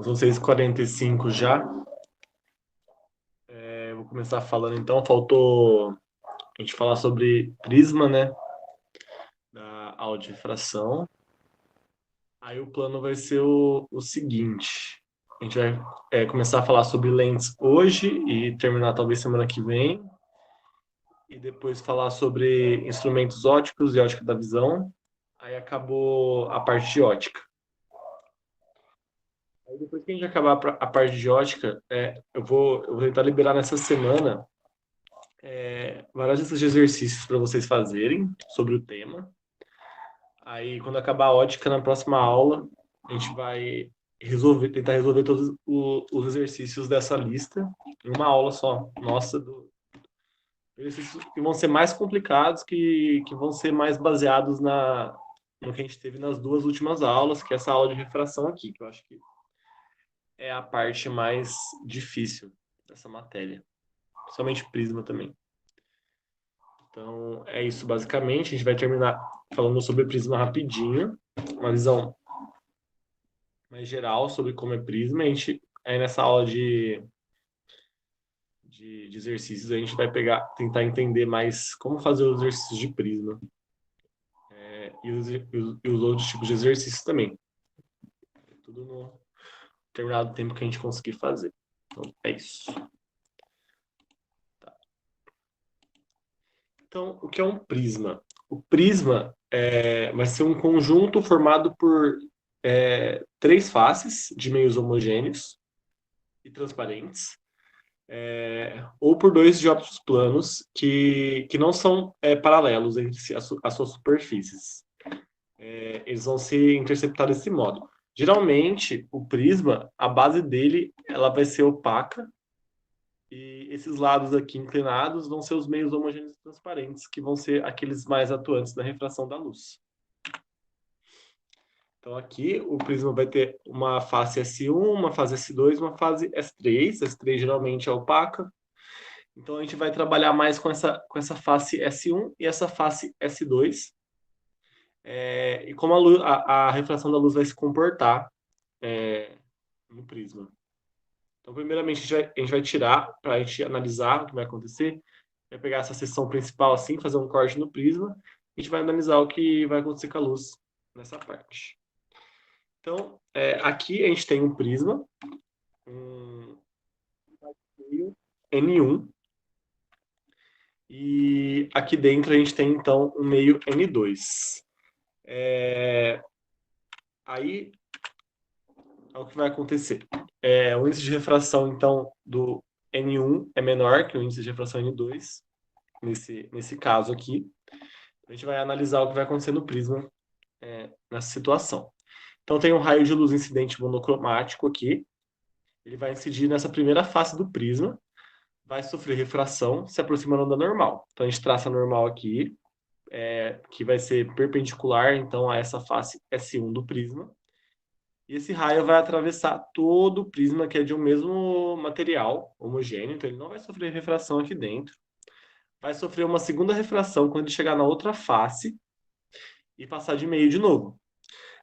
São 6h45 já. Vou começar falando então. Faltou a gente falar sobre prisma, né? Da aula de refração. Aí o plano vai ser o seguinte: a gente vai começar a falar sobre lentes hoje e terminar talvez semana que vem. E depois falar sobre instrumentos óticos e ótica da visão. Aí acabou a parte de ótica. Aí depois que a gente acabar a parte de ótica, eu vou tentar liberar nessa semana várias listas de exercícios para vocês fazerem sobre o tema. Aí, quando acabar a ótica, na próxima aula, a gente vai tentar resolver todos os exercícios dessa lista em uma aula só. Nossa, exercícios que vão ser mais complicados, que vão ser mais baseados no que a gente teve nas duas últimas aulas, que é essa aula de refração aqui, que eu acho que é a parte mais difícil dessa matéria. Principalmente prisma também. Então, é isso basicamente. A gente vai terminar falando sobre prisma rapidinho, uma visão mais geral sobre como é prisma. A gente, aí nessa aula de exercícios, a gente vai tentar entender mais como fazer os exercícios de prisma. E os outros tipos de exercícios também. Tudo no determinado tempo que a gente conseguir fazer. Então, é isso. Então, o que é um prisma? O prisma vai ser um conjunto formado por três faces de meios homogêneos e transparentes, ou por dois dióptros planos que não são paralelos entre si, as suas superfícies. Eles vão se interceptar desse modo. Geralmente, o prisma, a base dele, ela vai ser opaca, e esses lados aqui inclinados vão ser os meios homogêneos e transparentes, que vão ser aqueles mais atuantes na refração da luz. Então aqui o prisma vai ter uma face S1, uma fase S2, uma fase S3. S3 geralmente é opaca. Então a gente vai trabalhar mais com essa face S1 e essa face S2. E como a refração da luz vai se comportar no prisma. Então, primeiramente, a gente vai tirar, para a gente analisar o que vai acontecer, vai pegar essa seção principal assim, fazer um corte no prisma, e a gente vai analisar o que vai acontecer com a luz nessa parte. Então, aqui a gente tem um prisma, um meio N1, e aqui dentro a gente tem, então, um meio N2. Aí, é o que vai acontecer. O índice de refração, então, do N1 é menor que o índice de refração N2, nesse caso aqui. A gente vai analisar o que vai acontecer no prisma nessa situação. Então, tem um raio de luz incidente monocromático aqui. Ele vai incidir nessa primeira face do prisma, vai sofrer refração, se aproximando da normal. Então, a gente traça a normal aqui, que vai ser perpendicular, então, a essa face S1 do prisma. E esse raio vai atravessar todo o prisma, que é de um mesmo material, homogêneo, então ele não vai sofrer refração aqui dentro. Vai sofrer uma segunda refração quando ele chegar na outra face e passar de meio de novo.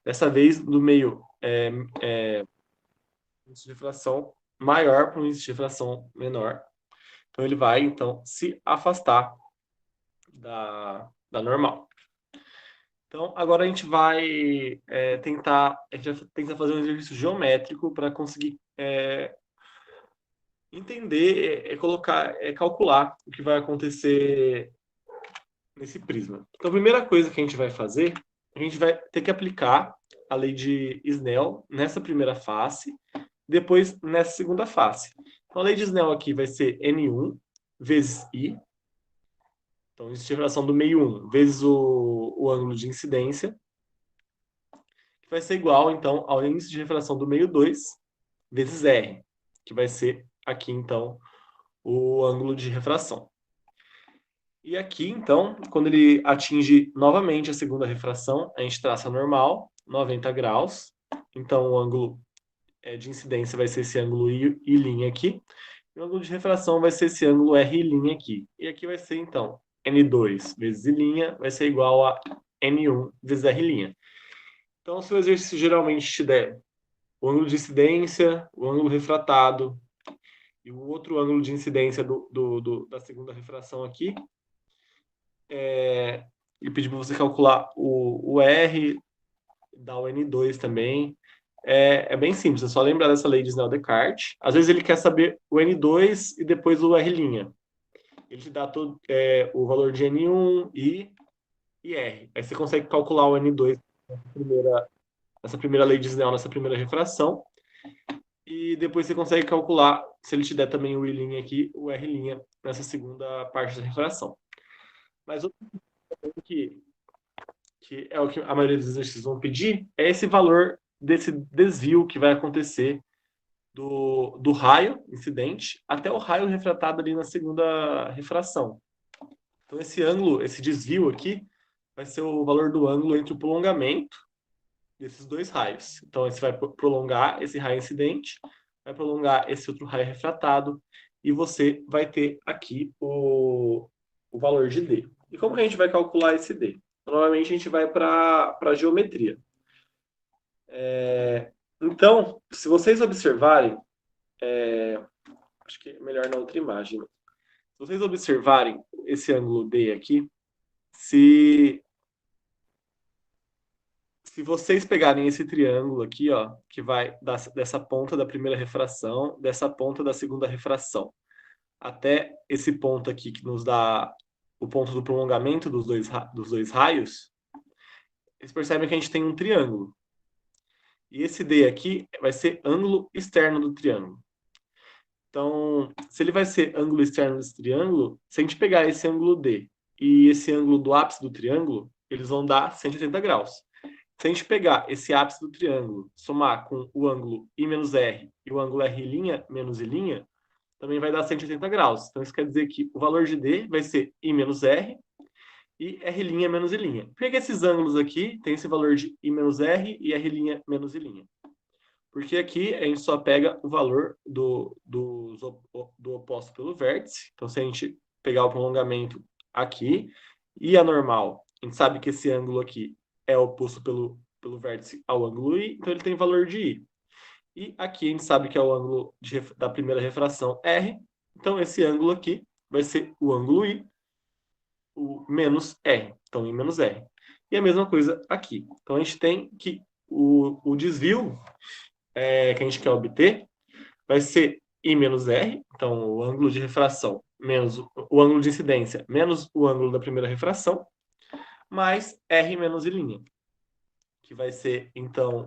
Dessa vez, do meio índice de refração maior para um índice de refração menor. Então, ele vai, então, se afastar da normal. Então, agora a gente vai tentar fazer um exercício geométrico para conseguir entender, calcular o que vai acontecer nesse prisma. Então, a primeira coisa que a gente vai fazer, a gente vai ter que aplicar a lei de Snell nessa primeira face, depois nessa segunda face. Então, a lei de Snell aqui vai ser N1 vezes I. Então, isso é a relação do meio 1 vezes o ângulo de incidência, que vai ser igual, então, ao índice de refração do meio 2 vezes R, que vai ser aqui, então, o ângulo de refração. E aqui, então, quando ele atinge novamente a segunda refração, a gente traça normal, 90 graus. Então, o ângulo de incidência vai ser esse ângulo I' aqui. E o ângulo de refração vai ser esse ângulo R' aqui. E aqui vai ser, então, N2 vezes I' vai ser igual a N1 vezes R'. Então, se o exercício geralmente te der o ângulo de incidência, o ângulo refratado e o outro ângulo de incidência da segunda refração aqui. E pedir para você calcular o R, dar o N2 também. É bem simples, é só lembrar dessa lei de Snell-Descartes. Às vezes ele quer saber o N2 e depois o R'. Ele te dá todo, o valor de N1, I e R. Aí você consegue calcular o N2 nessa primeira lei de Snell, nessa primeira refração. E depois você consegue calcular, se ele te der também o I' aqui, o R' nessa segunda parte da refração. Mas o que é o que a maioria dos exercícios vão pedir, é esse valor desse desvio que vai acontecer do raio incidente até o raio refratado ali na segunda refração. Então, esse ângulo, esse desvio aqui, vai ser o valor do ângulo entre o prolongamento desses dois raios. Então, você vai prolongar esse raio incidente, vai prolongar esse outro raio refratado, e você vai ter aqui o valor de D. E como que a gente vai calcular esse D? Normalmente, a gente vai para a geometria. Então, se vocês observarem, acho que é melhor na outra imagem. Se vocês observarem esse ângulo D aqui, se vocês pegarem esse triângulo aqui, ó, que vai dessa ponta da primeira refração, dessa ponta da segunda refração, até esse ponto aqui que nos dá o ponto do prolongamento dos dois raios, vocês percebem que a gente tem um triângulo. E esse D aqui vai ser ângulo externo do triângulo. Então, se ele vai ser ângulo externo desse triângulo, se a gente pegar esse ângulo D e esse ângulo do ápice do triângulo, eles vão dar 180 graus. Se a gente pegar esse ápice do triângulo, somar com o ângulo I menos R e o ângulo R' menos I', também vai dar 180 graus. Então, isso quer dizer que o valor de D vai ser I menos R e R' menos I'. Por que esses ângulos aqui têm esse valor de I menos R e R' menos I'? Porque aqui a gente só pega o valor do oposto pelo vértice. Então, se a gente pegar o prolongamento aqui e a normal, a gente sabe que esse ângulo aqui é oposto pelo vértice ao ângulo I, então ele tem valor de I. E aqui a gente sabe que é o ângulo da primeira refração R, então esse ângulo aqui vai ser o ângulo I, o menos R, então I menos R. E a mesma coisa aqui. Então a gente tem que o desvio que a gente quer obter vai ser I menos R, então o ângulo de refração menos o ângulo de incidência menos o ângulo da primeira refração, mais R menos I', que vai ser, então,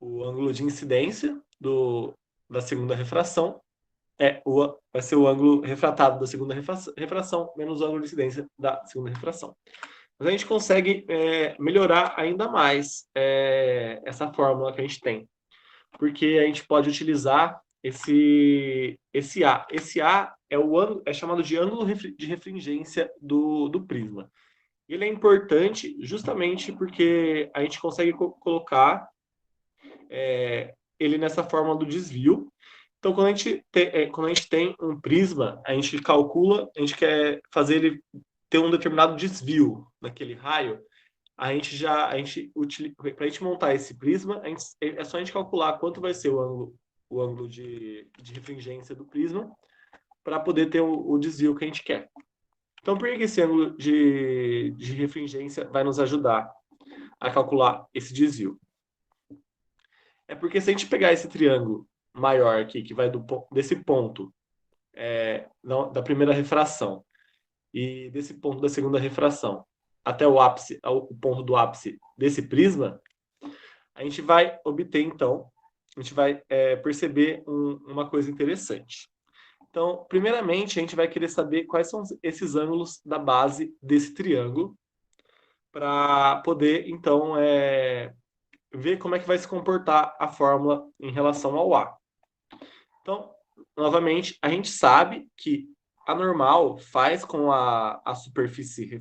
o ângulo de incidência da segunda refração, vai ser o ângulo refratado da segunda refração menos o ângulo de incidência da segunda refração. Mas a gente consegue melhorar ainda mais essa fórmula que a gente tem, porque a gente pode utilizar esse A. Esse A é chamado de ângulo de refringência do prisma. Ele é importante justamente porque a gente consegue colocar ele nessa fórmula do desvio. Então, quando a gente tem um prisma, a gente calcula, a gente quer fazer ele ter um determinado desvio naquele raio, para a gente montar esse prisma, é só a gente calcular quanto vai ser o ângulo de refringência do prisma para poder ter o desvio que a gente quer. Então, por que esse ângulo de refringência vai nos ajudar a calcular esse desvio? É porque se a gente pegar esse triângulo maior aqui, que vai desse ponto da primeira refração e desse ponto da segunda refração até o ápice, o ponto do ápice desse prisma, a gente vai obter, então, a gente vai perceber uma coisa interessante. Então, primeiramente, a gente vai querer saber quais são esses ângulos da base desse triângulo para poder, então, ver como é que vai se comportar a fórmula em relação ao A. Então, novamente, a gente sabe que a normal faz com a superfície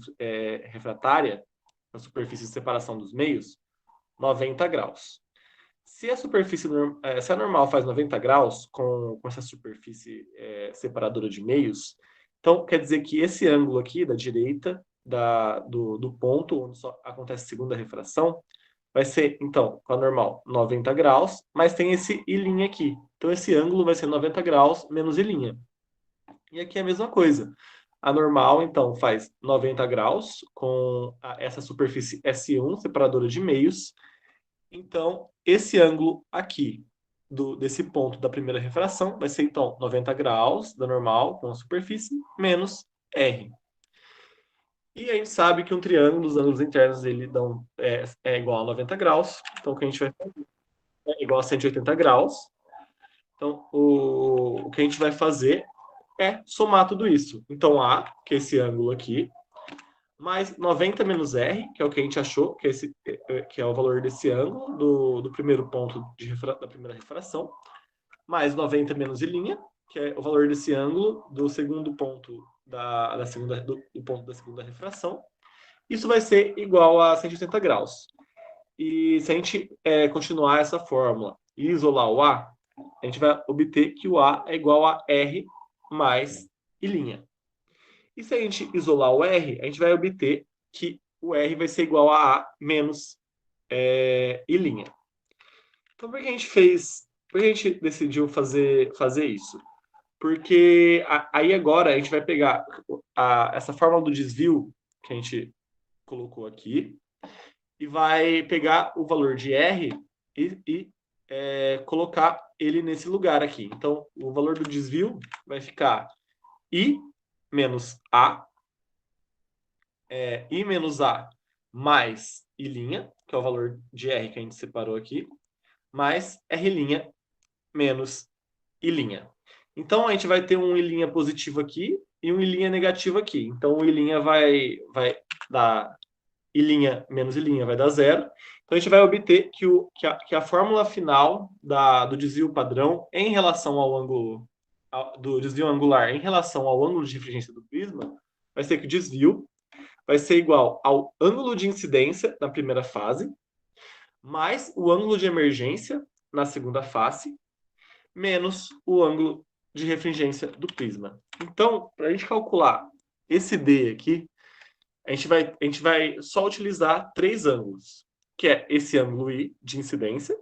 refratária, a superfície de separação dos meios, 90 graus. Se a normal faz 90 graus com essa superfície separadora de meios, então quer dizer que esse ângulo aqui da direita do ponto onde só acontece a segunda refração vai ser, então, com a normal, 90 graus, mas tem esse I' aqui. Então, esse ângulo vai ser 90 graus menos I'. E aqui é a mesma coisa. A normal, então, faz 90 graus com essa superfície S1, separadora de meios. Então, esse ângulo aqui, desse ponto da primeira refração, vai ser, então, 90 graus da normal com a superfície, menos R. E a gente sabe que um triângulo, os ângulos internos dele é igual a 90 graus. Então, o que a gente vai fazer é igual a 180 graus. Então, o que a gente vai fazer é somar tudo isso. Então, A, que é esse ângulo aqui, mais 90 menos R, que é o que a gente achou, que é o valor desse ângulo, do primeiro ponto da primeira refração, mais 90 menos I', que é o valor desse ângulo do segundo ponto do ponto da segunda refração. Isso vai ser igual a 180 graus. E se a gente continuar essa fórmula e isolar o A, a gente vai obter que o A é igual a R mais I'. E se a gente isolar o R, a gente vai obter que o R vai ser igual a A menos I'. Então, por que a gente decidiu fazer isso? Porque aí agora a gente vai pegar essa fórmula do desvio que a gente colocou aqui e vai pegar o valor de R e colocar ele nesse lugar aqui. Então, o valor do desvio vai ficar I menos A, I menos A mais I', que é o valor de R que a gente separou aqui, mais R' menos I'. Então, a gente vai ter um I' positivo aqui e um I' negativo aqui. Então, o I' vai dar I' menos I' vai dar zero. Então, a gente vai obter que a fórmula final do desvio padrão em relação ao ângulo do desvio angular em relação ao ângulo de refringência do prisma vai ser que o desvio vai ser igual ao ângulo de incidência na primeira fase, mais o ângulo de emergência na segunda face, menos o ângulo de refringência do prisma. Então, para a gente calcular esse D aqui, a gente vai só utilizar três ângulos, que é esse ângulo I de incidência,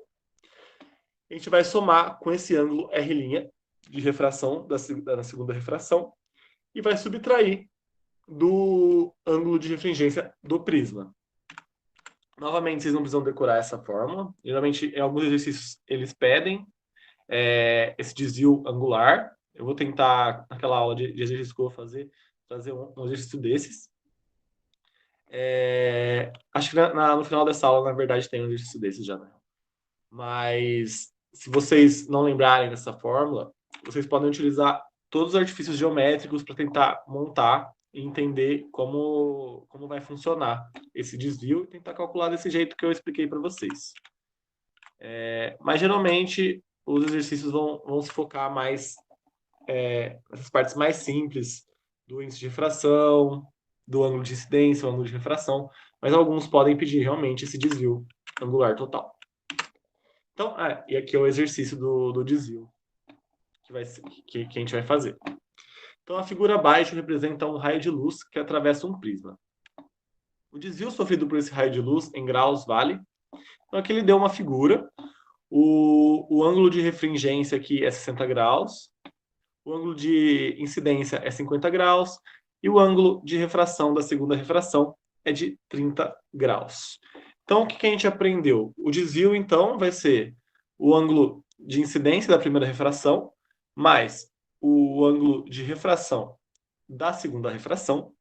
a gente vai somar com esse ângulo R' de refração da segunda refração e vai subtrair do ângulo de refringência do prisma. Novamente, vocês não precisam decorar essa fórmula. Geralmente, em alguns exercícios, eles pedem esse desvio angular. Eu vou tentar, naquela aula de exercício que eu vou fazer um exercício desses. Acho que no final dessa aula, na verdade, tem um exercício desses já. Né? Mas, se vocês não lembrarem dessa fórmula, vocês podem utilizar todos os artifícios geométricos para tentar montar e entender como vai funcionar esse desvio e tentar calcular desse jeito que eu expliquei para vocês. Mas, geralmente, os exercícios vão se focar mais nessas partes mais simples do índice de refração, do ângulo de incidência, o ângulo de refração, mas alguns podem pedir realmente esse desvio angular total. Então, e aqui é o exercício do desvio que a gente vai fazer. Então, a figura abaixo representa um raio de luz que atravessa um prisma. O desvio sofrido por esse raio de luz em graus vale. Então, aqui ele deu uma figura. O ângulo de refringência aqui é 60 graus. O ângulo de incidência é 50 graus. E o ângulo de refração da segunda refração é de 30 graus. Então, o que a gente aprendeu? O desvio, então, vai ser o ângulo de incidência da primeira refração mais o ângulo de refração da segunda refração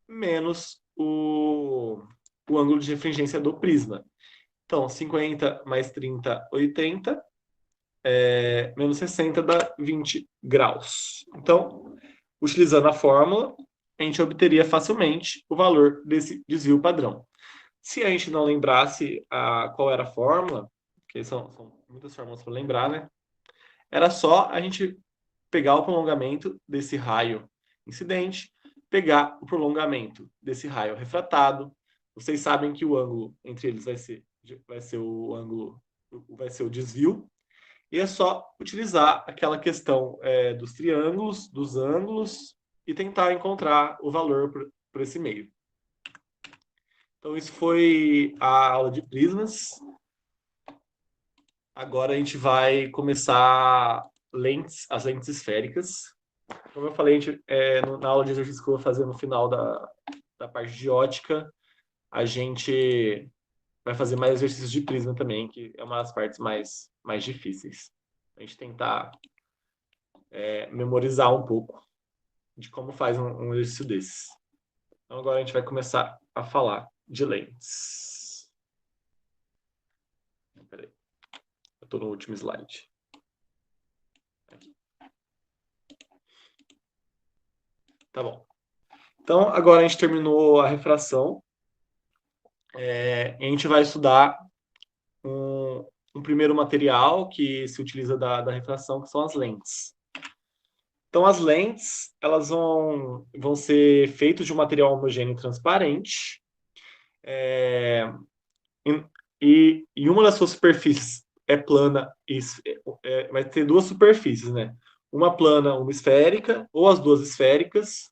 menos o ângulo de refringência do prisma. Então, 50 mais 30, 80, menos 60 dá 20 graus. Então, utilizando a fórmula, a gente obteria facilmente o valor desse desvio padrão. Se a gente não lembrasse qual era a fórmula, porque são muitas fórmulas para lembrar, né? Era só a gente pegar o prolongamento desse raio incidente, pegar o prolongamento desse raio refratado. Vocês sabem que o ângulo entre eles vai ser o desvio. E é só utilizar aquela questão dos triângulos, dos ângulos, e tentar encontrar o valor por esse meio. Então, isso foi a aula de prismas. Agora a gente vai começar as lentes esféricas. Como eu falei, na aula de exercício que eu vou fazer no final da parte de ótica, a gente vai fazer mais exercícios de prisma também, que é uma das partes mais difíceis. A gente tentar memorizar um pouco de como faz um exercício desses. Então agora a gente vai começar a falar de lentes. Peraí, eu estou no último slide. Aqui. Tá bom. Então agora a gente terminou a refração. A gente vai estudar um primeiro material que se utiliza da refração, que são as lentes. Então, as lentes, elas vão ser feitas de um material homogêneo e transparente, e uma das suas superfícies é plana, vai ter duas superfícies, né? Uma plana, uma esférica, ou as duas esféricas,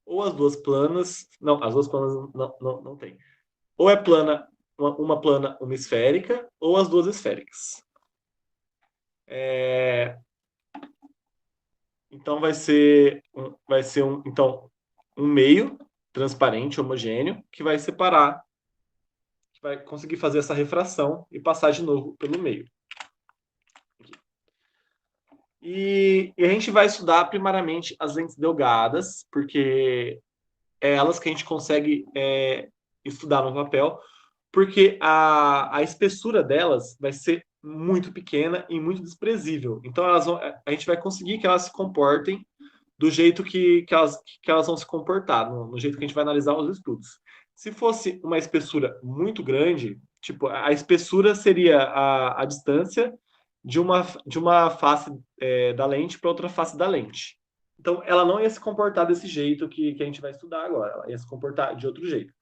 ou as duas planas. Não, as duas planas não tem. Ou é plana, uma plana, uma esférica, ou as duas esféricas. Então então, um meio transparente, homogêneo, que vai separar, que vai conseguir fazer essa refração e passar de novo pelo meio. E a gente vai estudar primariamente as lentes delgadas, porque é elas que a gente consegue estudar no papel, porque a espessura delas vai ser muito pequena e muito desprezível. Então a gente vai conseguir que elas se comportem do jeito que elas vão se comportar, no jeito que a gente vai analisar os estudos. Se fosse uma espessura muito grande, tipo, a espessura seria a distância de uma face da lente para outra face da lente. Então, ela não ia se comportar desse jeito que a gente vai estudar agora, ela ia se comportar de outro jeito.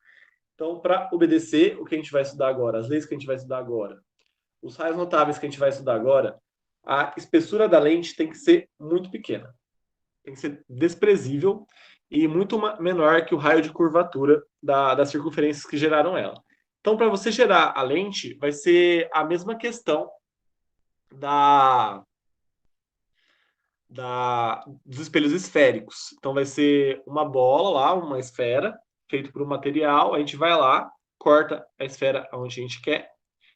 Então, para obedecer o que a gente vai estudar agora, as leis que a gente vai estudar agora, os raios notáveis que a gente vai estudar agora, a espessura da lente tem que ser muito pequena. Tem que ser desprezível e muito menor que o raio de curvatura das circunferências que geraram ela. Então, para você gerar a lente, vai ser a mesma questão da, dos espelhos esféricos. Então, vai ser uma bola lá, uma esfera, feita por um material. A gente vai lá, corta a esfera onde a gente quer,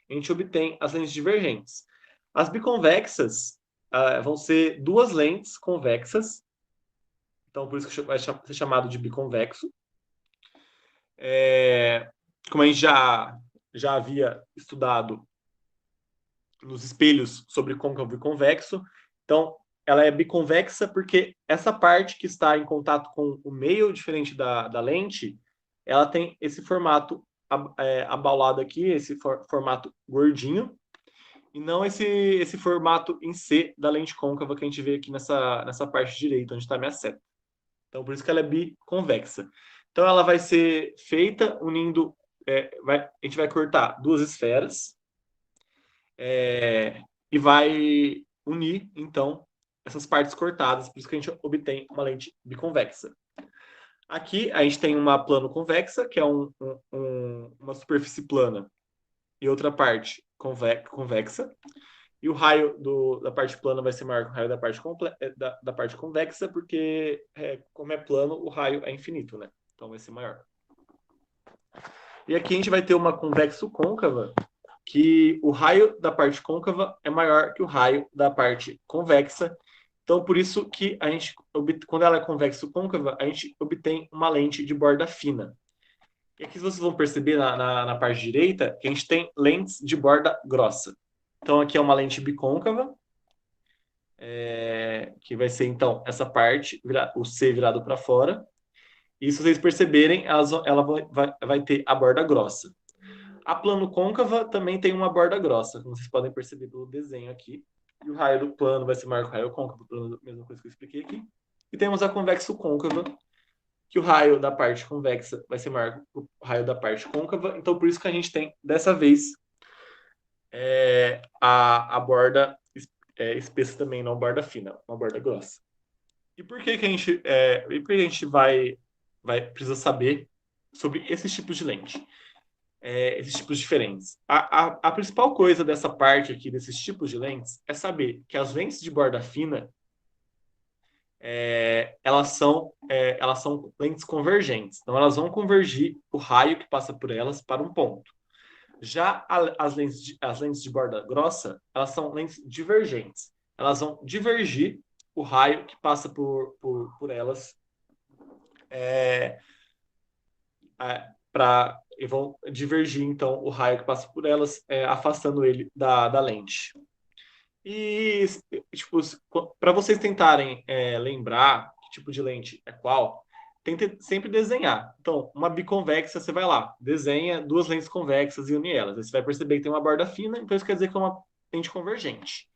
a gente obtém as lentes divergentes. As biconvexas vão ser duas lentes convexas. Então, por isso que vai ser chamado de biconvexo. Como a gente já havia estudado nos espelhos sobre côncavo e convexo, então ela é biconvexa porque essa parte que está em contato com o meio diferente da lente, ela tem esse formato abaulado aqui, esse formato gordinho, e não esse formato em C da lente côncava que a gente vê aqui nessa parte direita, onde está a minha seta. Então, por isso que ela é biconvexa. Então, ela vai ser feita unindo... a gente vai cortar duas esferas e vai unir, então, essas partes cortadas. Por isso que a gente obtém uma lente biconvexa. Aqui, a gente tem uma plano convexa, que é uma superfície plana, e outra parte convexa. E o raio da parte plana vai ser maior que o raio da parte convexa, porque, como é plano, o raio é infinito, né? Então vai ser maior. E aqui a gente vai ter uma convexo côncava, que o raio da parte côncava é maior que o raio da parte convexa. Então, por isso que a gente, quando ela é convexo côncava, a gente obtém uma lente de borda fina. E aqui vocês vão perceber na parte direita que a gente tem lentes de borda grossa. Então, aqui é uma lente bicôncava, que vai ser, então, essa parte, o C virado para fora. E se vocês perceberem, ela vai ter a borda grossa. A plano côncava também tem uma borda grossa, como vocês podem perceber pelo desenho aqui. E o raio do plano vai ser maior que o raio côncavo, pela mesma coisa que eu expliquei aqui. E temos a convexo côncava, que o raio da parte convexa vai ser maior que o raio da parte côncava. Então, por isso que a gente tem, dessa vez, a borda espessa também, não borda fina, uma borda grossa. E por que a gente vai precisa saber sobre esses tipos de lente? esses tipos diferentes. A principal coisa dessa parte aqui, desses tipos de lentes, é saber que as lentes de borda fina, elas são lentes convergentes. Então, elas vão convergir o raio que passa por elas para um ponto. Já as lentes de borda grossa, elas são lentes divergentes. Elas vão divergir o raio que passa por elas e vão divergir, então, o raio que passa por elas, afastando ele da lente. E, tipo, para vocês tentarem lembrar que tipo de lente é qual, tente sempre desenhar. Então, uma biconvexa, você vai lá, desenha duas lentes convexas e une elas. Aí você vai perceber que tem uma borda fina, então isso quer dizer que é uma lente convergente.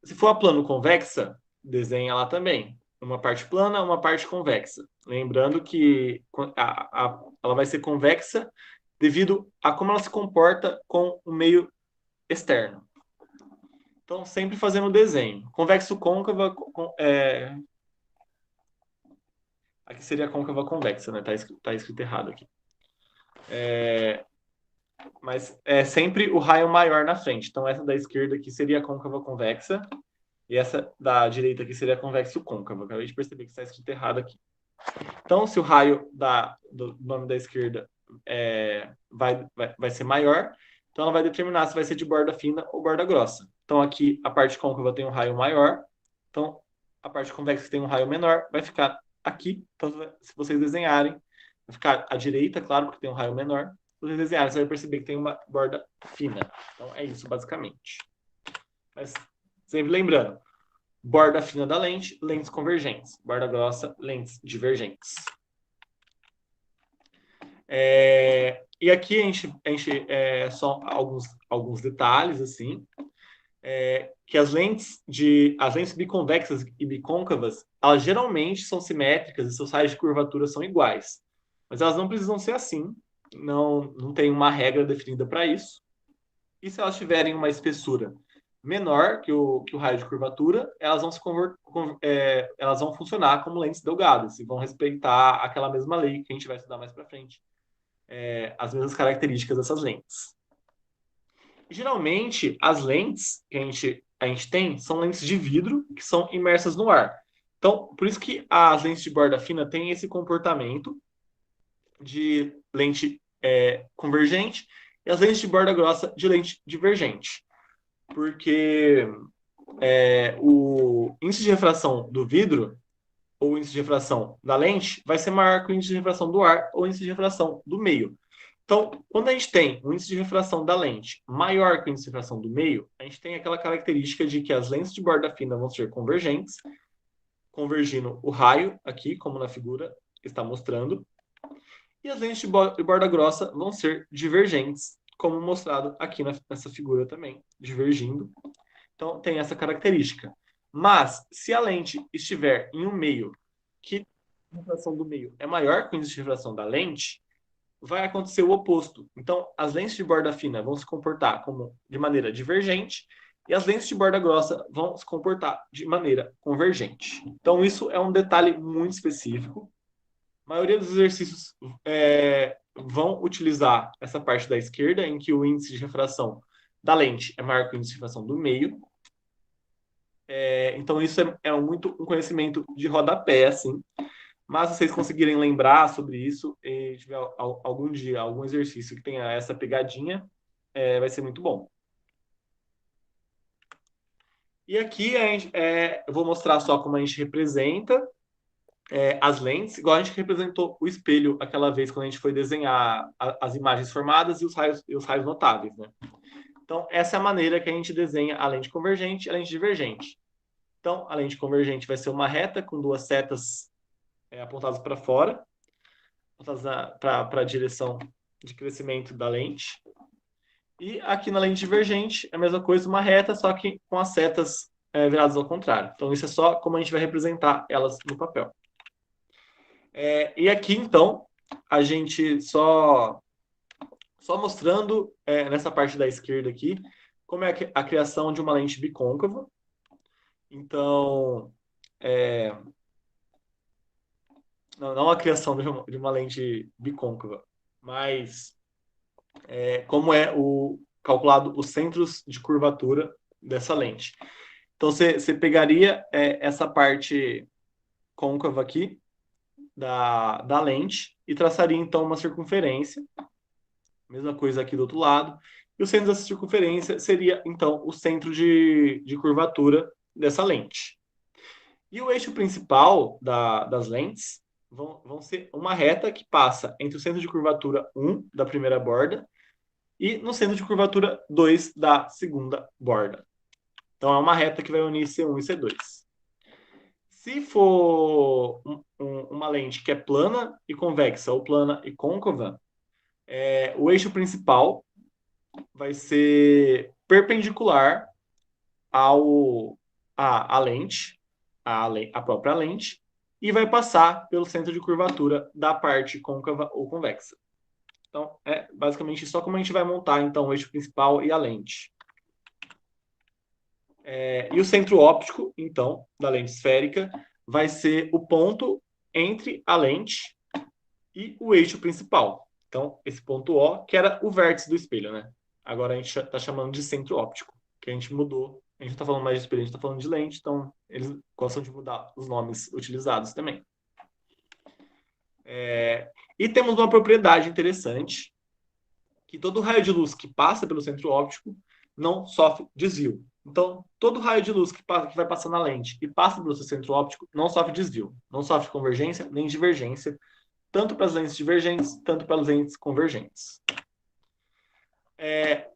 Se for a plano convexa, desenha lá também. Uma parte plana, uma parte convexa. Lembrando que ela vai ser convexa devido a como ela se comporta com o meio externo. Então, sempre fazendo o desenho. Convexo côncava, aqui seria côncava convexa, né? Tá escrito errado aqui. Mas é sempre o raio maior na frente. Então, essa da esquerda aqui seria a côncava convexa. E essa da direita aqui seria convexo côncavo. Acabei de perceber que está escrito errado aqui. Então, se o raio do nome da esquerda vai ser maior, então ela vai determinar se vai ser de borda fina ou borda grossa. Então, aqui a parte côncava tem um raio maior, então a parte convexa que tem um raio menor vai ficar aqui. Então, se vocês desenharem, vai ficar à direita, claro, porque tem um raio menor. Se vocês desenharem, você vai perceber que tem uma borda fina. Então, é isso, basicamente. Mas, sempre lembrando, borda fina da lente, lentes convergentes. Borda grossa, lentes divergentes. E aqui a gente só alguns detalhes, assim, que as lentes biconvexas e bicôncavas, elas geralmente são simétricas e seus raios de curvatura são iguais. Mas elas não precisam ser assim. Não tem uma regra definida para isso. E se elas tiverem uma espessura menor que o raio de curvatura, elas vão funcionar como lentes delgadas e vão respeitar aquela mesma lei que a gente vai estudar mais para frente, as mesmas características dessas lentes. E, geralmente, as lentes que a gente tem são lentes de vidro que são imersas no ar. Então, por isso que as lentes de borda fina têm esse comportamento de lente convergente e as lentes de borda grossa de lente divergente. Porque o índice de refração do vidro ou o índice de refração da lente vai ser maior que o índice de refração do ar ou o índice de refração do meio. Então, quando a gente tem um índice de refração da lente maior que o índice de refração do meio, a gente tem aquela característica de que as lentes de borda fina vão ser convergentes, convergindo o raio aqui, como na figura está mostrando, e as lentes de borda grossa vão ser divergentes, como mostrado aqui nessa figura também, divergindo. Então, tem essa característica. Mas, se a lente estiver em um meio que a refração do meio é maior que o índice de refração da lente, vai acontecer o oposto. Então, as lentes de borda fina vão se comportar de maneira divergente e as lentes de borda grossa vão se comportar de maneira convergente. Então, isso é um detalhe muito específico. A maioria dos exercícios vão utilizar essa parte da esquerda, em que o índice de refração da lente é maior que o índice de refração do meio. Então, isso muito um conhecimento de rodapé, assim. Mas se vocês conseguirem lembrar sobre isso e tiver algum dia, algum exercício que tenha essa pegadinha, vai ser muito bom. E aqui eu vou mostrar só como a gente representa as lentes, igual a gente representou o espelho aquela vez quando a gente foi desenhar as imagens formadas e os raios notáveis, né? Então, essa é a maneira que a gente desenha a lente convergente e a lente divergente. Então, a lente convergente vai ser uma reta com duas setas apontadas para fora, apontadas para a direção de crescimento da lente. E aqui na lente divergente, é a mesma coisa, uma reta, só que com as setas viradas ao contrário. Então, isso é só como a gente vai representar elas no papel. E aqui, então, a gente só mostrando nessa parte da esquerda aqui, como é a criação de uma lente bicôncava. Então, não a criação de uma lente bicôncava, mais como é calculado os centros de curvatura dessa lente. Então, você pegaria essa parte côncava aqui da lente e traçaria, então, uma circunferência. Mesma coisa aqui do outro lado. E o centro dessa circunferência seria, então, o centro de curvatura dessa lente. E o eixo principal das lentes vão ser uma reta que passa entre o centro de curvatura 1 da primeira borda e no centro de curvatura 2 da segunda borda. Então, é uma reta que vai unir C1 e C2. Se for uma lente que é plana e convexa ou plana e côncava, o eixo principal vai ser perpendicular à lente, à própria lente, e vai passar pelo centro de curvatura da parte côncava ou convexa. Então, é basicamente só como a gente vai montar então, o eixo principal e a lente. E o centro óptico, então, da lente esférica, vai ser o ponto entre a lente e o eixo principal. Então, esse ponto O, que era o vértice do espelho, né? Agora a gente está chamando de centro óptico, que a gente mudou. A gente não está falando mais de espelho, a gente está falando de lente, então eles gostam de mudar os nomes utilizados também. E temos uma propriedade interessante, que todo raio de luz que passa pelo centro óptico não sofre desvio. Então, todo raio de luz que vai passar na lente e passa pelo seu centro óptico não sofre desvio, não sofre convergência nem divergência, tanto para as lentes divergentes, tanto para as lentes convergentes.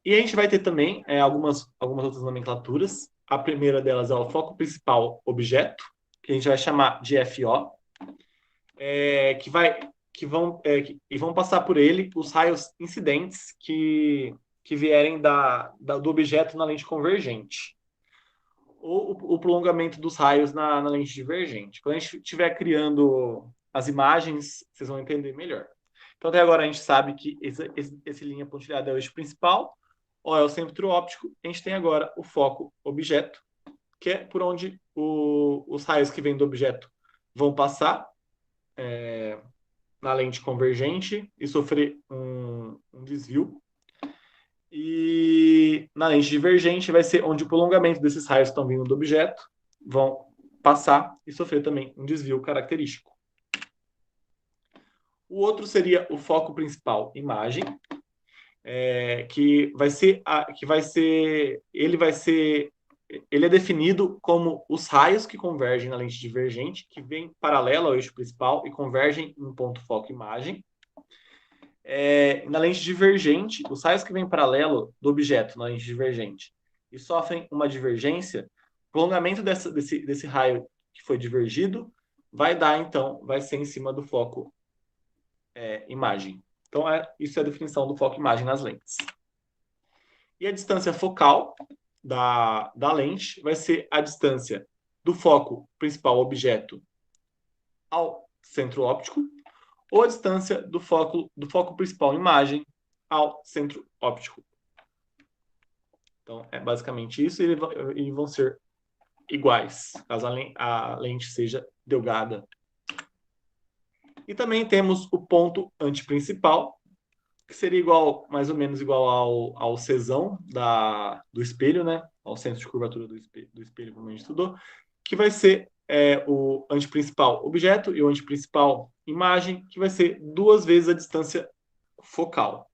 E a gente vai ter também algumas outras nomenclaturas. A primeira delas é o foco principal objeto, que a gente vai chamar de FO, que vão passar por ele os raios incidentes que vierem do objeto na lente convergente, ou o prolongamento dos raios na lente divergente. Quando a gente estiver criando as imagens, vocês vão entender melhor. Então, até agora a gente sabe que esse linha pontilhada é o eixo principal, ou é o centro óptico. A gente tem agora o foco objeto, que é por onde os raios que vêm do objeto vão passar na lente convergente e sofrer um desvio. E na lente divergente vai ser onde o prolongamento desses raios que estão vindo do objeto vão passar e sofrer também um desvio característico. O outro seria o foco principal imagem, ele é definido como os raios que convergem na lente divergente, que vêm paralelo ao eixo principal e convergem em um ponto foco imagem. Na lente divergente, os raios que vêm paralelo do objeto na lente divergente e sofrem uma divergência, o prolongamento desse raio que foi divergido vai ser em cima do foco imagem. Então, isso é a definição do foco imagem nas lentes. E a distância focal da lente vai ser a distância do foco principal objeto ao centro óptico, ou a distância do foco principal imagem ao centro óptico. Então, é basicamente isso, e vão ser iguais, caso a lente seja delgada. E também temos o ponto antiprincipal, que seria mais ou menos igual ao cesão do espelho, né? Ao centro de curvatura do espelho, como a gente estudou, que vai ser o antiprincipal objeto e o antiprincipal imagem, que vai ser 2 vezes a distância focal.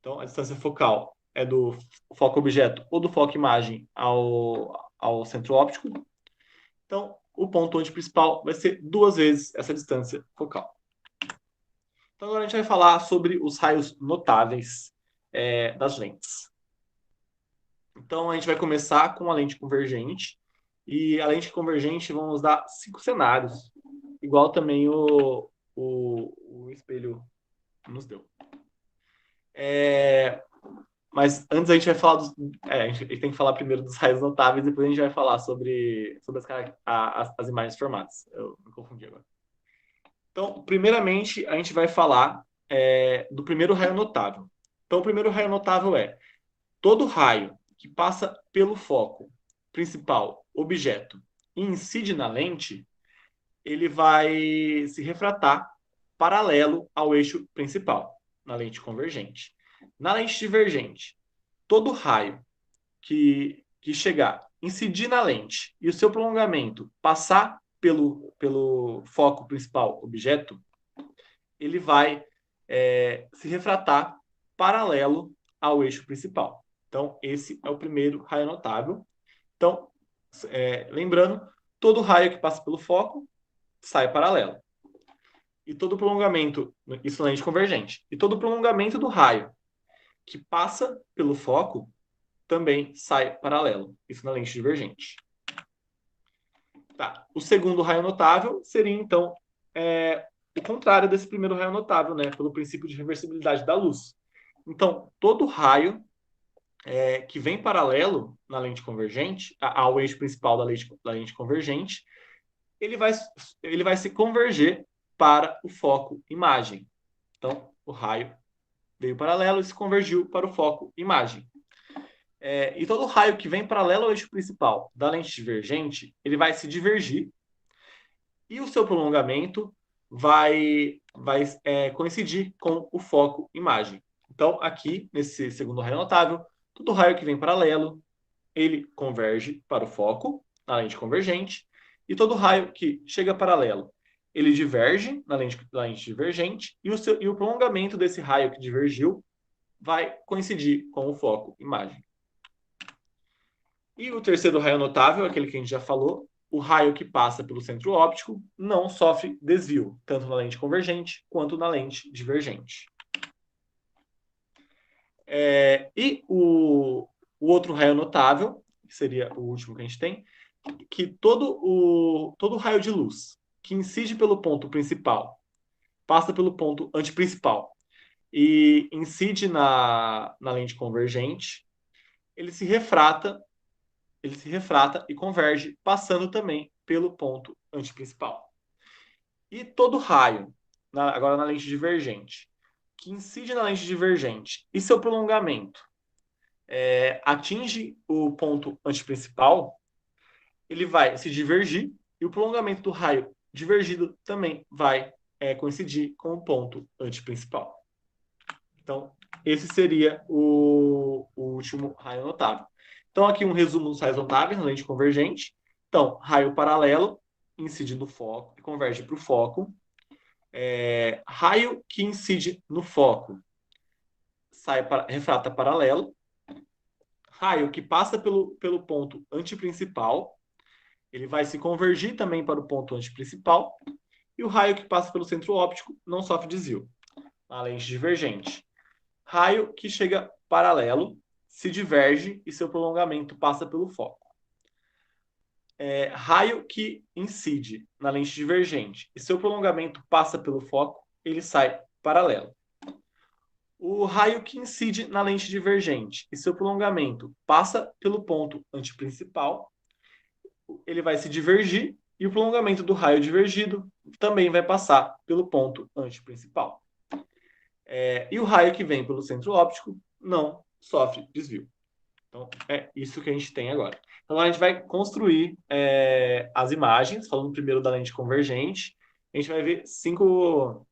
Então, a distância focal é do foco objeto ou do foco imagem ao centro óptico. Então, o ponto antiprincipal vai ser 2 vezes essa distância focal. Então, agora a gente vai falar sobre os raios notáveis das lentes. Então, a gente vai começar com a lente convergente. E a lente convergente vamos dar 5 cenários, igual também o espelho nos deu. Mas antes a gente vai falar a gente tem que falar primeiro dos raios notáveis, depois a gente vai falar sobre as imagens formadas. Eu me confundi agora. Então, primeiramente, a gente vai falar do primeiro raio notável. Então, o primeiro raio notável é todo raio que passa pelo foco principal, objeto, e incide na lente, ele vai se refratar paralelo ao eixo principal. na lente convergente. Na lente divergente, todo raio que chegar, incidir na lente e o seu prolongamento passar pelo foco principal objeto, ele vai se refratar paralelo ao eixo principal. Então, esse é o primeiro raio notável. Então, lembrando, todo raio que passa pelo foco sai paralelo. E todo prolongamento, isso na lente convergente, e todo prolongamento do raio que passa pelo foco também sai paralelo, isso na lente divergente. Tá. O segundo raio notável seria, então, o contrário desse primeiro raio notável, né, pelo princípio de reversibilidade da luz. Então, todo raio que vem paralelo na lente convergente, ao eixo principal da lente convergente, ele vai se converger para o foco imagem. Então, o raio veio paralelo e se convergiu para o foco imagem. E todo raio que vem paralelo ao eixo principal da lente divergente, ele vai se divergir e o seu prolongamento vai coincidir com o foco imagem. Então, aqui, nesse segundo raio notável, todo raio que vem paralelo, ele converge para o foco, na lente convergente, e todo raio que chega paralelo, ele diverge na lente divergente, e o prolongamento desse raio que divergiu vai coincidir com o foco imagem. E o terceiro raio notável, aquele que a gente já falou, o raio que passa pelo centro óptico não sofre desvio, tanto na lente convergente quanto na lente divergente. E o outro raio notável, que seria o último que a gente tem, que todo raio de luz que incide pelo ponto principal, passa pelo ponto antiprincipal e incide na lente convergente, ele se refrata e converge, passando também pelo ponto antiprincipal. E todo raio, agora na lente divergente, que incide na lente divergente e seu prolongamento atinge o ponto antiprincipal, ele vai se divergir e o prolongamento do raio divergido também vai coincidir com o ponto antiprincipal. Então, esse seria o último raio notável. Então, aqui um resumo dos raios notáveis na lente convergente. Então, raio paralelo incide no foco e converge para o foco. Raio que incide no foco refrata paralelo. Raio que passa pelo ponto antiprincipal, ele vai se convergir também para o ponto antiprincipal. E o raio que passa pelo centro óptico não sofre desvio, na lente divergente. Raio que chega paralelo, se diverge e seu prolongamento passa pelo foco. Raio que incide na lente divergente e seu prolongamento passa pelo foco, ele sai paralelo. O raio que incide na lente divergente e seu prolongamento passa pelo ponto antiprincipal, ele vai se divergir e o prolongamento do raio divergido também vai passar pelo ponto antiprincipal. E o raio que vem pelo centro óptico não sofre desvio. Então, é isso que a gente tem agora. Então, a gente vai construir as imagens, falando primeiro da lente convergente. A gente vai ver cinco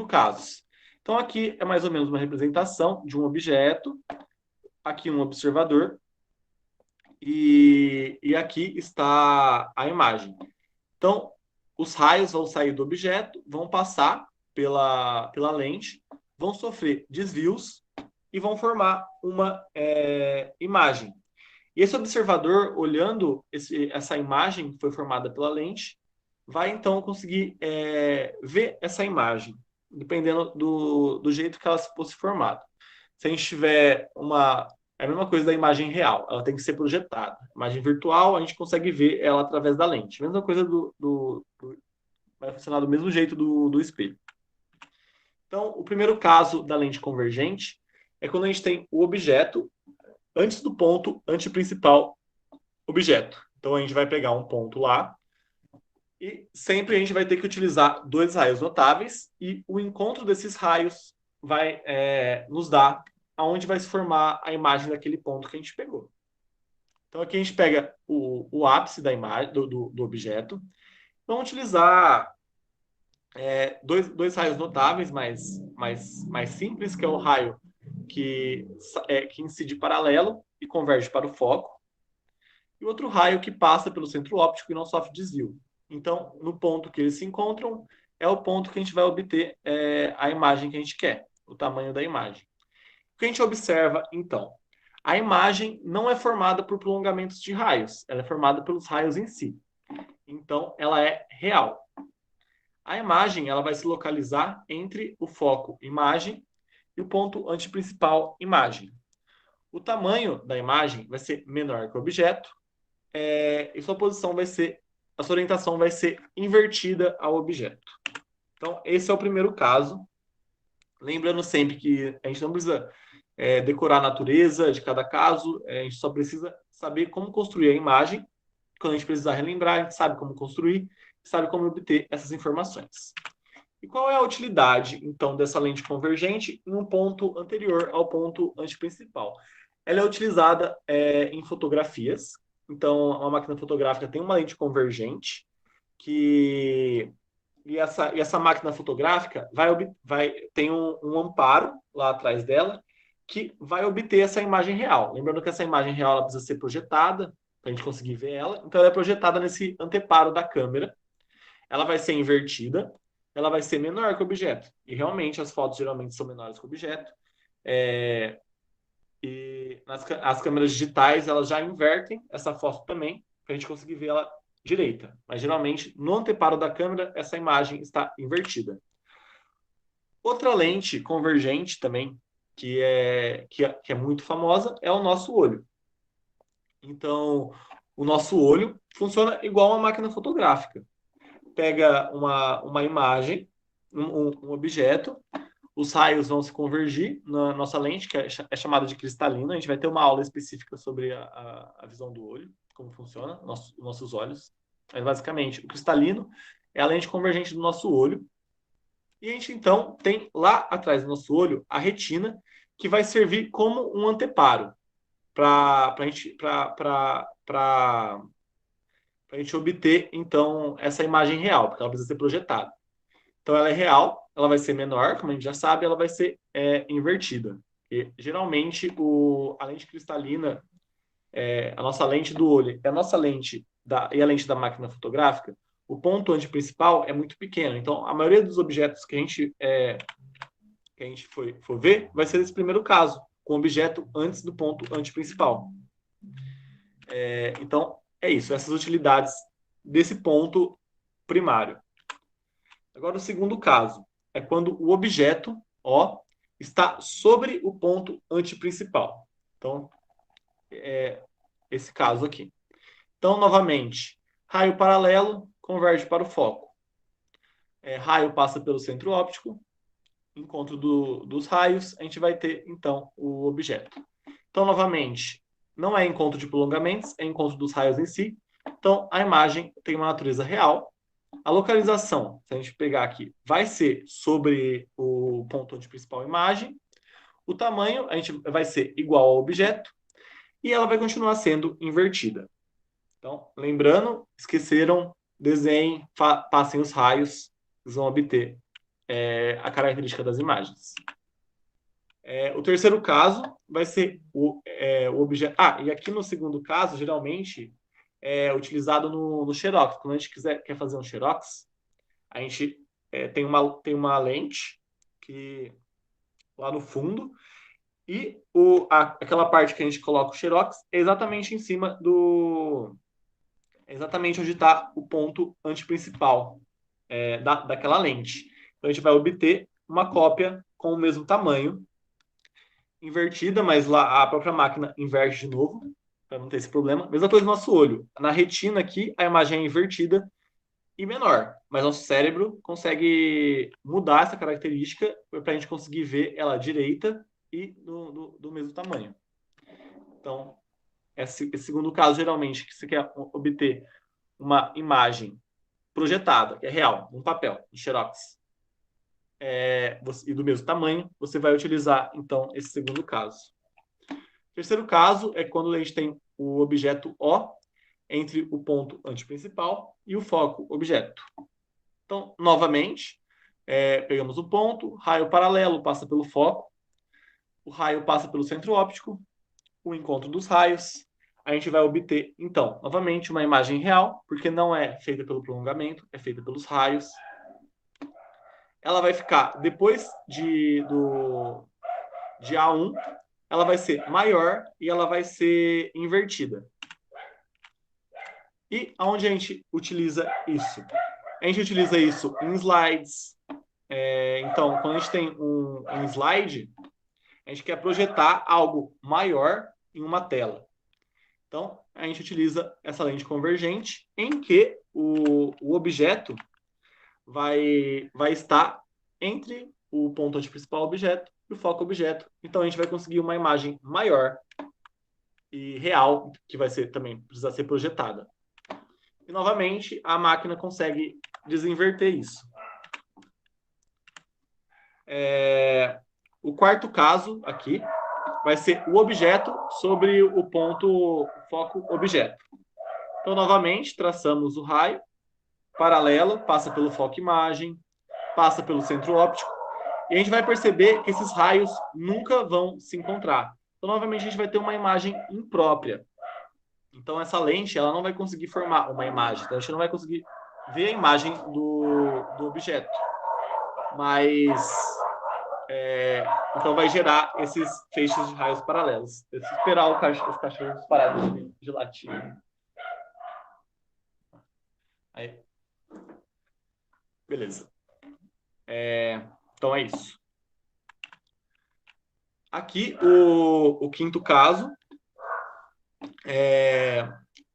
casos. Então, aqui é mais ou menos uma representação de um objeto, aqui um observador, e aqui está a imagem. Então, os raios vão sair do objeto, vão passar pela lente, vão sofrer desvios e vão formar uma imagem. E esse observador, olhando essa imagem que foi formada pela lente, vai então conseguir ver essa imagem, dependendo do jeito que ela fosse formada. Se a gente tiver é a mesma coisa da imagem real, ela tem que ser projetada. A imagem virtual, a gente consegue ver ela através da lente. Mesma coisa vai funcionar do mesmo jeito do espelho. Então, o primeiro caso da lente convergente é quando a gente tem o objeto antes do ponto antiprincipal objeto. Então, a gente vai pegar um ponto lá e sempre a gente vai ter que utilizar dois raios notáveis e o encontro desses raios vai nos dar aonde vai se formar a imagem daquele ponto que a gente pegou. Então, aqui a gente pega o ápice da imagem do objeto. Vamos utilizar dois raios notáveis mais simples, que é o raio que incide paralelo e converge para o foco, e outro raio que passa pelo centro óptico e não sofre desvio. Então, no ponto que eles se encontram, é o ponto que a gente vai obter a imagem que a gente quer, o tamanho da imagem. O que a gente observa, então? A imagem não é formada por prolongamentos de raios, ela é formada pelos raios em si. Então, ela é real. A imagem ela vai se localizar entre o foco imagem e o ponto antiprincipal imagem. O tamanho da imagem vai ser menor que o objeto e sua posição vai ser, a sua orientação vai ser invertida ao objeto. Então, esse é o primeiro caso. Lembrando sempre que a gente não precisa decorar a natureza de cada caso, a gente só precisa saber como construir a imagem. Quando a gente precisar relembrar, a gente sabe como construir, sabe como obter essas informações. E qual é a utilidade, então, dessa lente convergente em um ponto anterior ao ponto antiprincipal? Ela é utilizada em fotografias. Então, uma máquina fotográfica tem uma lente convergente e essa máquina fotográfica tem um amparo lá atrás dela que vai obter essa imagem real. Lembrando que essa imagem real ela precisa ser projetada para a gente conseguir ver ela. Então, ela é projetada nesse anteparo da câmera. Ela vai ser invertida, ela vai ser menor que o objeto. E realmente as fotos geralmente são menores que o objeto. E as câmeras digitais elas já invertem essa foto também para a gente conseguir ver ela direita. Mas geralmente no anteparo da câmera essa imagem está invertida. Outra lente convergente também que é muito famosa é o nosso olho. Então o nosso olho funciona igual uma máquina fotográfica. Pega uma imagem, um objeto, os raios vão se convergir na nossa lente, que é chamada de cristalina. A gente vai ter uma aula específica sobre a visão do olho, como funciona, nossos olhos. Mas, basicamente, o cristalino é a lente convergente do nosso olho. E a gente, então, tem lá atrás do nosso olho a retina, que vai servir como um anteparo para a gente obter, então, essa imagem real, porque ela precisa ser projetada. Então, ela é real, ela vai ser menor, como a gente já sabe, ela vai ser invertida. E, geralmente, a lente cristalina, a nossa lente do olho, a nossa lente e a lente da máquina fotográfica, o ponto antiprincipal é muito pequeno. Então, a maioria dos objetos que a gente for ver vai ser esse primeiro caso, com o objeto antes do ponto antiprincipal. Então, é isso, essas utilidades desse ponto primário. Agora, o segundo caso é quando o objeto, ó, está sobre o ponto antiprincipal. Então, esse caso aqui. Então, novamente, raio paralelo converge para o foco. Raio passa pelo centro óptico, encontro dos raios, a gente vai ter, então, o objeto. Então, novamente, não é encontro de prolongamentos, é encontro dos raios em si. Então, a imagem tem uma natureza real. A localização, se a gente pegar aqui, vai ser sobre o ponto antiprincipal imagem. O tamanho a gente vai ser igual ao objeto e ela vai continuar sendo invertida. Então, lembrando, esqueceram, desenhem, passem os raios, vocês vão obter a característica das imagens. O terceiro caso vai ser o objeto. E aqui no segundo caso, geralmente, é utilizado no Xerox. Quando a gente quer fazer um Xerox, a gente tem uma lente que lá no fundo e aquela parte que a gente coloca o Xerox é exatamente em cima exatamente onde está o ponto antiprincipal daquela lente. Então a gente vai obter uma cópia com o mesmo tamanho, invertida, mas lá a própria máquina inverte de novo, para não ter esse problema. Mesma coisa no nosso olho. Na retina aqui, a imagem é invertida e menor, mas nosso cérebro consegue mudar essa característica para a gente conseguir ver ela direita e do mesmo tamanho. Então, esse segundo caso, geralmente, que você quer obter uma imagem projetada, que é real, num papel, em Xerox, e do mesmo tamanho, você vai utilizar, então, esse segundo caso. O terceiro caso é quando a gente tem o objeto O entre o ponto antiprincipal e o foco objeto. Então, novamente, Pegamos o ponto, raio paralelo passa pelo foco, o raio passa pelo centro óptico, o encontro dos raios. A gente vai obter, então, novamente, uma imagem real, porque não é feita pelo prolongamento, é feita pelos raios. Ela vai ficar, depois de A1, ela vai ser maior e ela vai ser invertida. E aonde a gente utiliza isso? A gente utiliza isso em slides. Então, quando a gente tem um slide, a gente quer projetar algo maior em uma tela. Então, a gente utiliza essa lente convergente, em que o objeto vai estar entre o ponto antiprincipal objeto e o foco objeto. Então, a gente vai conseguir uma imagem maior e real, que vai ser também precisar ser projetada. E, novamente, a máquina consegue desinverter isso. O quarto caso aqui vai ser o objeto sobre o ponto foco objeto. Então, novamente, traçamos o raio paralelo, passa pelo foco imagem, passa pelo centro óptico, e a gente vai perceber que esses raios nunca vão se encontrar. Então, novamente, a gente vai ter uma imagem imprópria. Então, essa lente ela não vai conseguir formar uma imagem. Então, a gente não vai conseguir ver a imagem do objeto. Mas, então, vai gerar esses feixes de raios paralelos. Deixa eu esperar os cachorros pararem de latir. Aí. Beleza. Então, é isso. Aqui, o quinto caso,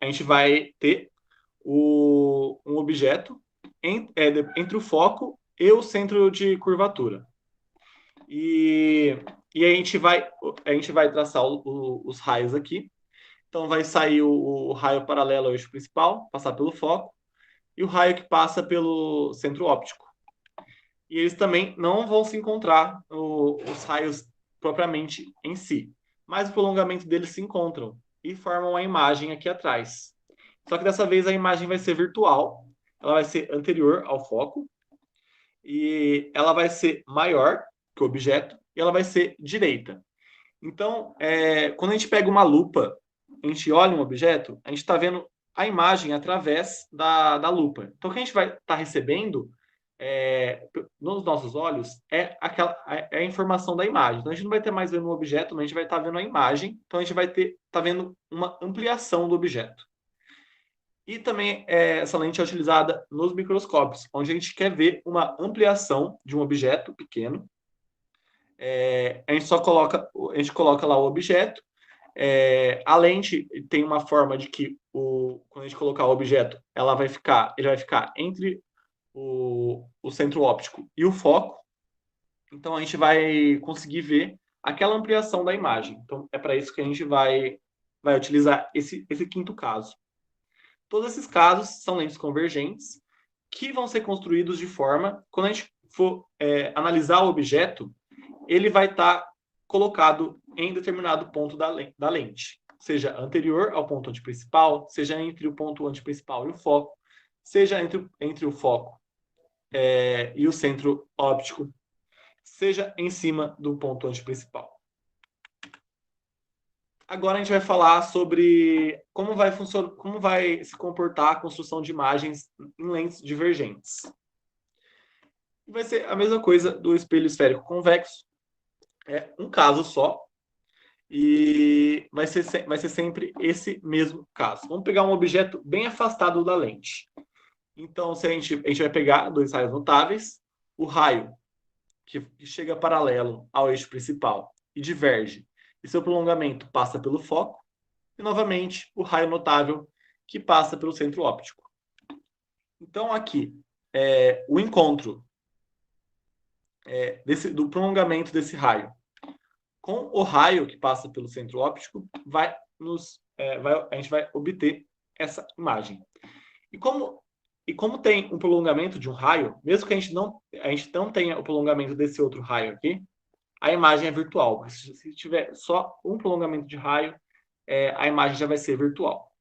a gente vai ter um objeto entre o foco e o centro de curvatura. E a gente vai traçar os raios aqui. Então, vai sair o raio paralelo ao eixo principal, passar pelo foco, e o raio que passa pelo centro óptico. E eles também não vão se encontrar, os raios propriamente em si, mas o prolongamento deles se encontram e formam a imagem aqui atrás. Só que dessa vez a imagem vai ser virtual, ela vai ser anterior ao foco, e ela vai ser maior que o objeto, e ela vai ser direita. Então, quando a gente pega uma lupa, a gente olha um objeto, a gente está vendo a imagem através da lupa. Então, o que a gente vai estar recebendo nos nossos olhos é a informação da imagem. Então, a gente não vai ter mais vendo um objeto, mas a gente vai estar vendo a imagem. Então, a gente vai estar vendo uma ampliação do objeto. E também essa lente é utilizada nos microscópios, onde a gente quer ver uma ampliação de um objeto pequeno. A gente coloca lá o objeto. A lente tem uma forma de que quando a gente colocar o objeto, ele vai ficar entre o centro óptico e o foco. Então a gente vai conseguir ver aquela ampliação da imagem. Então é para isso que a gente vai utilizar esse quinto caso. Todos esses casos são lentes convergentes que vão ser construídos de forma, quando a gente for analisar o objeto, ele vai estar colocado em determinado ponto da lente, seja anterior ao ponto antiprincipal, seja entre o ponto antiprincipal e o foco, seja entre o foco e o centro óptico, seja em cima do ponto antiprincipal. Agora a gente vai falar sobre como vai se comportar a construção de imagens em lentes divergentes. Vai ser a mesma coisa do espelho esférico convexo, um caso só, e vai ser sempre esse mesmo caso. Vamos pegar um objeto bem afastado da lente. Então, a gente vai pegar dois raios notáveis, o raio que chega paralelo ao eixo principal e diverge, e seu prolongamento passa pelo foco, e novamente o raio notável que passa pelo centro óptico. Então, aqui, o encontro do prolongamento desse raio com o raio que passa pelo centro óptico, a gente vai obter essa imagem. E como tem um prolongamento de um raio, mesmo que a gente não tenha o prolongamento desse outro raio aqui, a imagem é virtual. Se tiver só um prolongamento de raio, a imagem já vai ser virtual.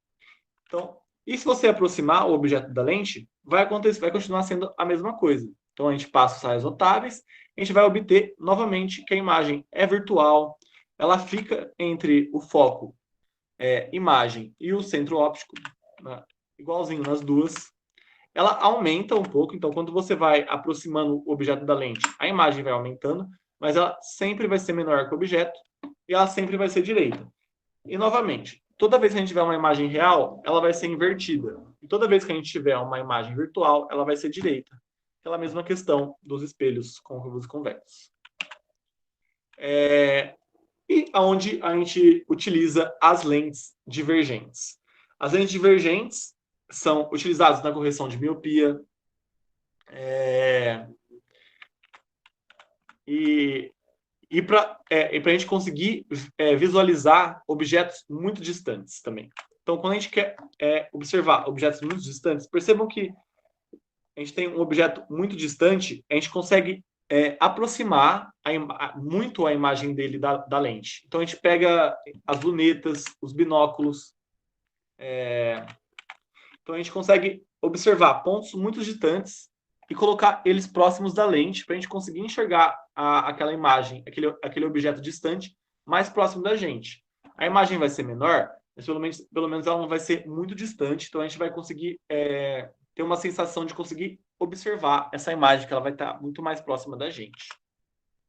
Então, e se você aproximar o objeto da lente, vai continuar sendo a mesma coisa. Então, a gente passa os raios rotáveis, a gente vai obter novamente que a imagem é virtual, ela fica entre o foco, imagem, e o centro óptico, né, igualzinho nas duas. Ela aumenta um pouco, então quando você vai aproximando o objeto da lente, a imagem vai aumentando, mas ela sempre vai ser menor que o objeto e ela sempre vai ser direita. E novamente, toda vez que a gente tiver uma imagem real, ela vai ser invertida. E toda vez que a gente tiver uma imagem virtual, ela vai ser direita. Aquela mesma questão dos espelhos côncavos e convexos. E aonde a gente utiliza as lentes divergentes. As lentes divergentes são utilizadas na correção de miopia, e para a gente conseguir visualizar objetos muito distantes também. Então, quando a gente quer observar objetos muito distantes, percebam que a gente tem um objeto muito distante, a gente consegue aproximar muito a imagem dele da lente. Então, a gente pega as lunetas, os binóculos, então a gente consegue observar pontos muito distantes e colocar eles próximos da lente para a gente conseguir enxergar aquela imagem, aquele objeto distante mais próximo da gente. A imagem vai ser menor, mas pelo menos ela não vai ser muito distante, então a gente vai conseguir ter uma sensação de conseguir observar essa imagem, que ela vai estar muito mais próxima da gente.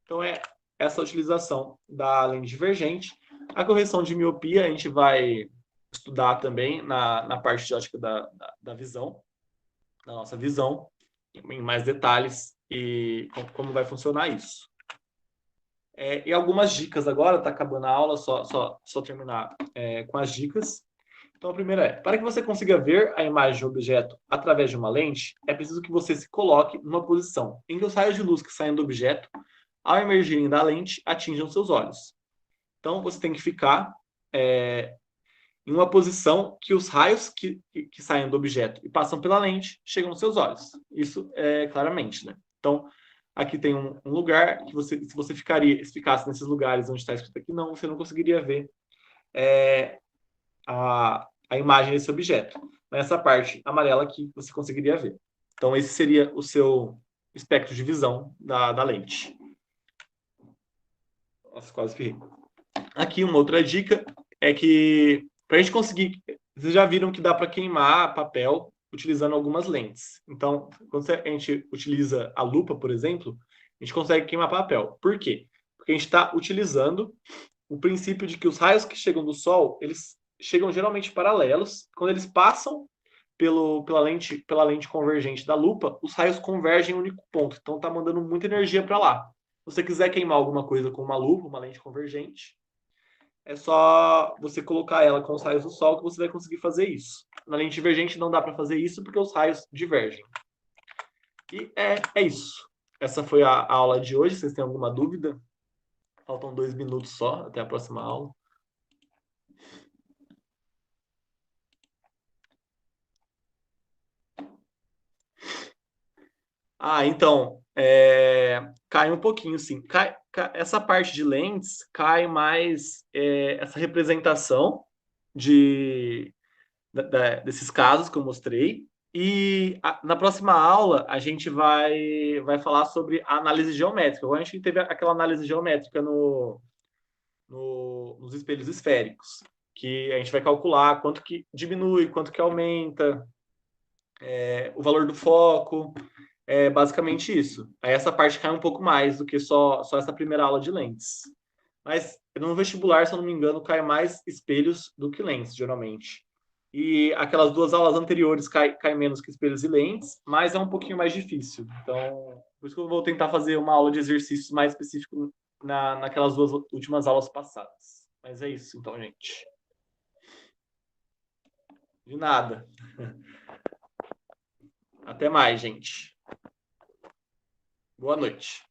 Então é essa utilização da lente divergente. A correção de miopia a gente vai estudar também na parte de ótica da visão, da nossa visão, em mais detalhes e como vai funcionar isso. E algumas dicas agora, está acabando a aula, só terminar com as dicas. Então, a primeira para que você consiga ver a imagem do objeto através de uma lente, é preciso que você se coloque numa posição em que os raios de luz que saem do objeto, ao emergirem da lente, atinjam seus olhos. Então, você tem que ficar em uma posição que os raios que saem do objeto e passam pela lente chegam nos seus olhos. Isso é claramente, né? Então, aqui tem um lugar que se você ficasse nesses lugares onde está escrito aqui, não, você não conseguiria ver a imagem desse objeto. Nessa parte amarela aqui, você conseguiria ver. Então, esse seria o seu espectro de visão da lente. Nossa, quase ferrei. Aqui, uma outra dica é que, para a gente conseguir... Vocês já viram que dá para queimar papel utilizando algumas lentes. Então, quando a gente utiliza a lupa, por exemplo, a gente consegue queimar papel. Por quê? Porque a gente está utilizando o princípio de que os raios que chegam do Sol, eles chegam geralmente paralelos. Quando eles passam pela lente convergente da lupa, os raios convergem em um único ponto. Então, está mandando muita energia para lá. Se você quiser queimar alguma coisa com uma lupa, uma lente convergente, é só você colocar ela com os raios do Sol que você vai conseguir fazer isso. Na lente divergente não dá para fazer isso porque os raios divergem. E é isso. Essa foi a aula de hoje. Vocês têm alguma dúvida? Faltam 2 minutos só até a próxima aula. Então, cai um pouquinho, sim. Essa parte de lentes cai mais essa representação desses casos que eu mostrei. E na próxima aula a gente vai falar sobre a análise geométrica. Agora a gente teve aquela análise geométrica nos espelhos esféricos, que a gente vai calcular quanto que diminui, quanto que aumenta, o valor do foco. É basicamente isso. Aí essa parte cai um pouco mais do que só essa primeira aula de lentes. Mas no vestibular, se eu não me engano, cai mais espelhos do que lentes, geralmente. E aquelas 2 aulas anteriores cai menos que espelhos e lentes, mas é um pouquinho mais difícil. Então, por isso que eu vou tentar fazer uma aula de exercícios mais específico naquelas 2 últimas aulas passadas. Mas é isso, então, gente. De nada. Até mais, gente. Boa noite.